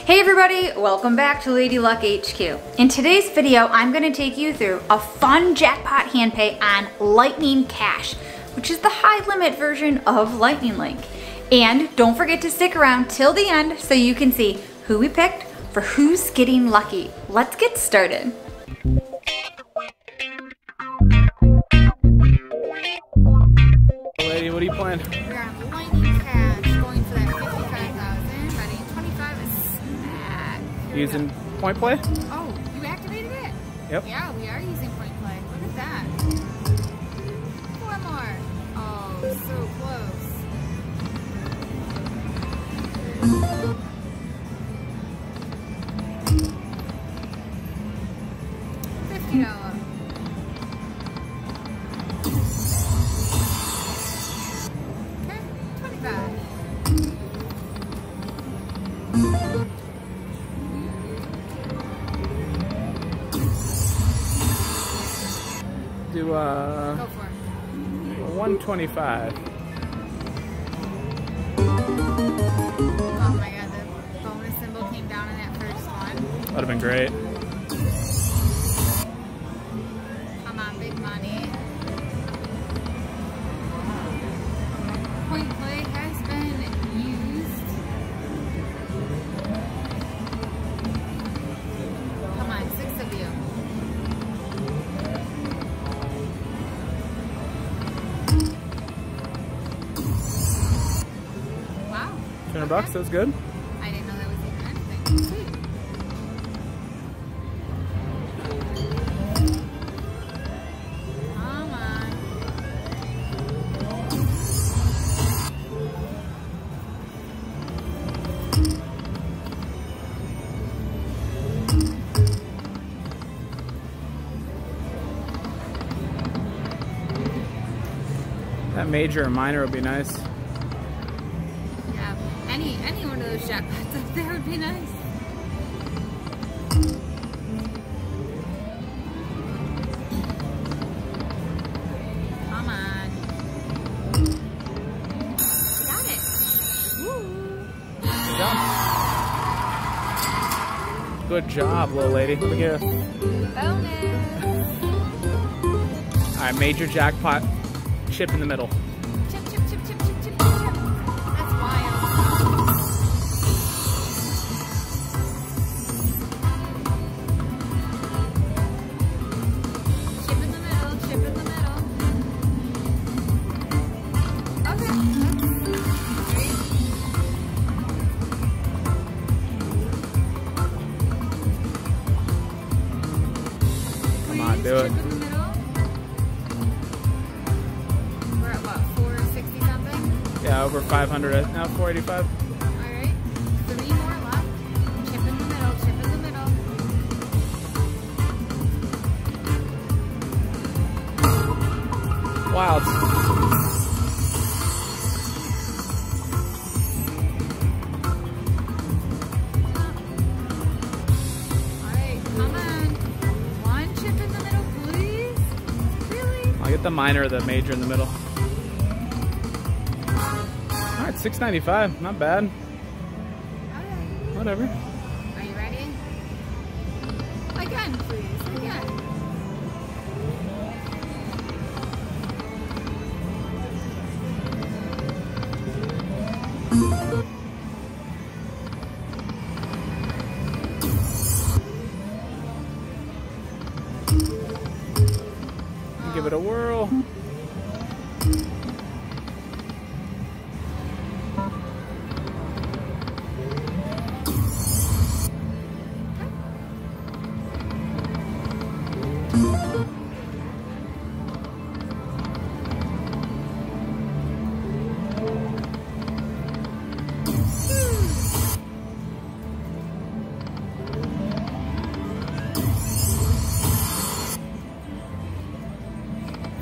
Hey everybody, welcome back to Lady Luck HQ. In today's video, I'm going to take you through a fun jackpot hand pay on Lightning Cash, which is the high limit version of Lightning Link. And don't forget to stick around till the end so you can see who we picked for who's getting lucky. Let's get started. Lady, what are you playing? We're on Lightning Cash, going for that 55,000, betting 25 a snack. Using point play? Oh, you activated it? Yep. Yeah, we are using point play. Look at that. One more. Oh, so close. $50. Okay, 25. Do Go for it. 125. Oh my god, the bonus symbol came down in that first one. That'd have been great. Come on, big money. Point play has been used. Come on, 6 of you. Wow. 200 bucks, that's good. I didn't know that was even anything. Sweet. Come on. That major or minor would be nice. Yeah, any one of those jackpots up there would be nice. Come on. Got it. Woo. Good job. Good job, little lady. Look at you. Bonus. Alright, major jackpot. Chip in the middle. Chip, chip, chip, chip, chip, chip, chip. That's wild. Chip in the middle, chip in the middle. Okay. Great. Come on, do it. Chip in the middle. We're at what, 460 something? Yeah, over 500. Now 485. Alright. 3 more left. Chip in the middle, chip in the middle. Wild. Alright, come on. 1 chip in the middle, please. Really? I'll get the minor or the major in the middle. Alright, 695. Not bad. Okay. Whatever. Are you ready? Again, please. Again. Give it a whirl.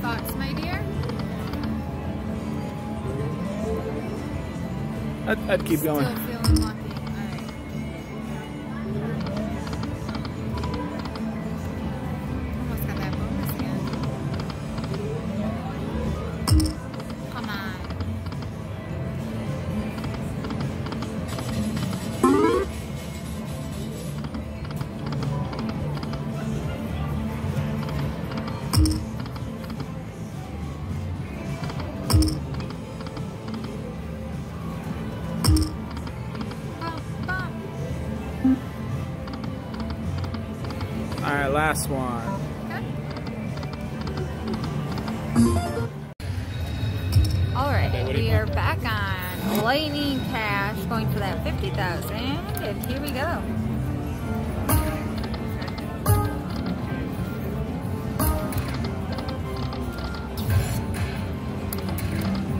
Thoughts, my dear? I'd keep going. Still feeling lucky. Alright. Almost got that bonus again. Come on. right, last one. Alright, we are back on Lightning Cash, going for that 50,000, and here we go.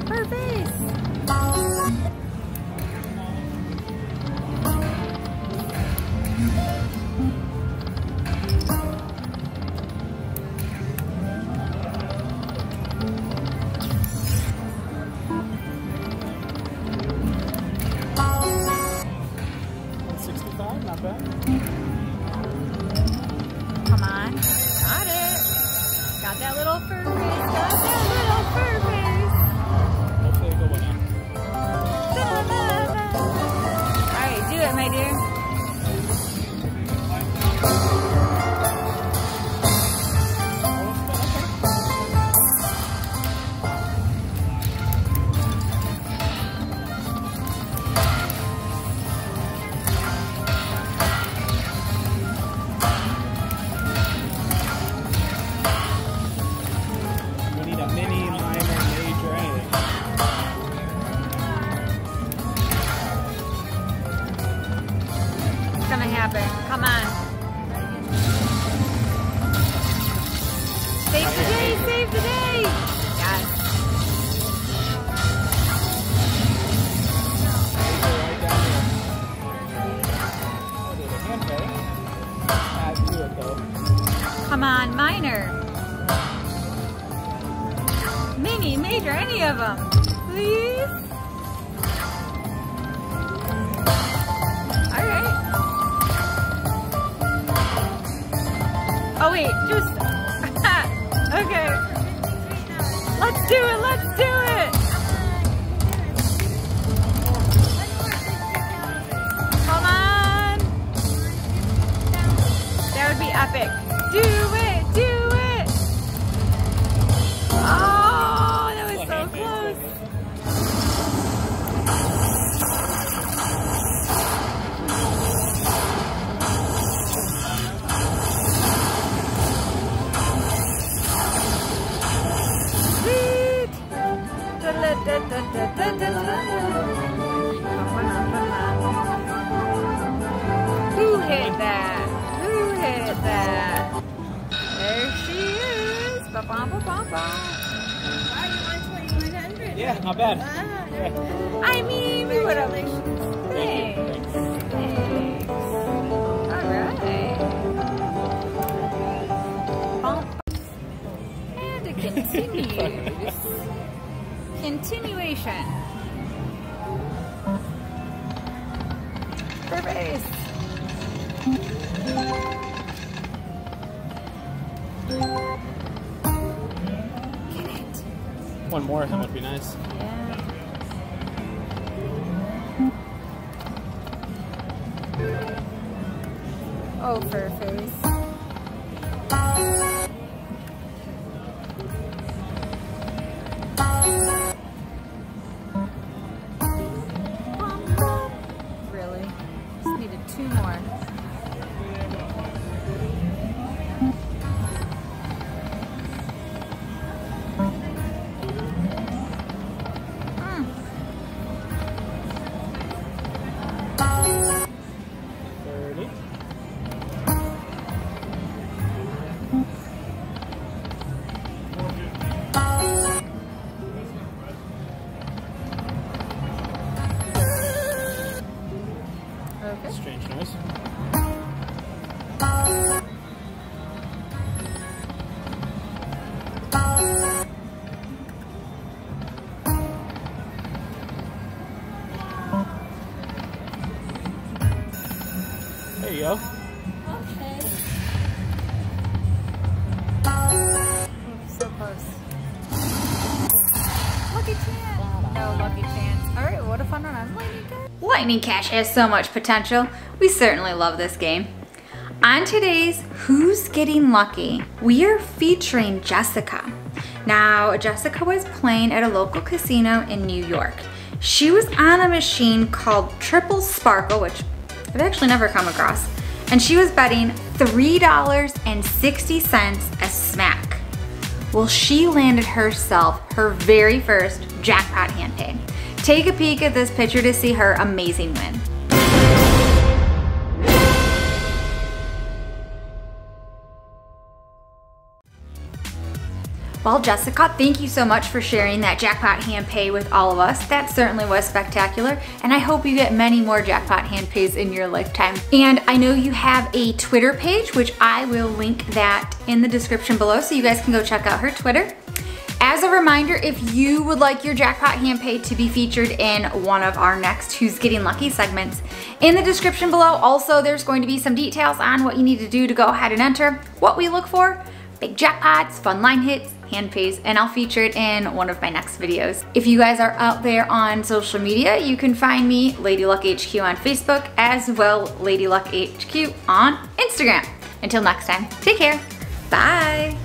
Perfect! Not bad. Come on. Got it. Got that little fur face. Got that little fur face. Hopefully a good one now. Alright, do it, my dear. Gonna happen. Come on. Save the day, save the day. Yes. Come on, minor. Mini, major, any of them. Please. Oh wait, just, okay. Let's do it, let's do it. Come on. That would be epic. Do it, do it. Oh, that was so close. Who hit that? Who hit that? There she is. Ba-bum-ba-bum-bum. Yeah, not bad. I mean, we would have. Thanks. Thanks. All right. Bump. And it continues. Continuation. Perfect. Get it. One more, that would be nice. Yeah. Oh, fur face. Really? Just needed two more. Okay. Strange noise. There you go. Okay. So close. Lucky chance. No lucky chance. Alright, what a fun one on Lightning Cash. Lightning Cash has so much potential. We certainly love this game. On today's Who's Getting Lucky, we are featuring Jessica. Now, Jessica was playing at a local casino in New York. She was on a machine called Triple Sparkle, which I've actually never come across. and she was betting $3.60 a smack. Well, she landed herself her very first jackpot hand pay. Take a peek at this picture to see her amazing win. Well, Jessica, thank you so much for sharing that jackpot hand pay with all of us. That certainly was spectacular, and I hope you get many more jackpot hand pays in your lifetime. And I know you have a Twitter page, which I will link that in the description below, so you guys can go check out her Twitter. As a reminder, if you would like your jackpot hand pay to be featured in one of our next Who's Getting Lucky segments, in the description below also there's going to be some details on what you need to do to go ahead and enter, what we look for, big jackpots, fun line hits, hand pays, and I'll feature it in one of my next videos. If you guys are out there on social media, you can find me, Lady Luck HQ on Facebook, as well Lady Luck HQ on Instagram. Until next time, take care, bye.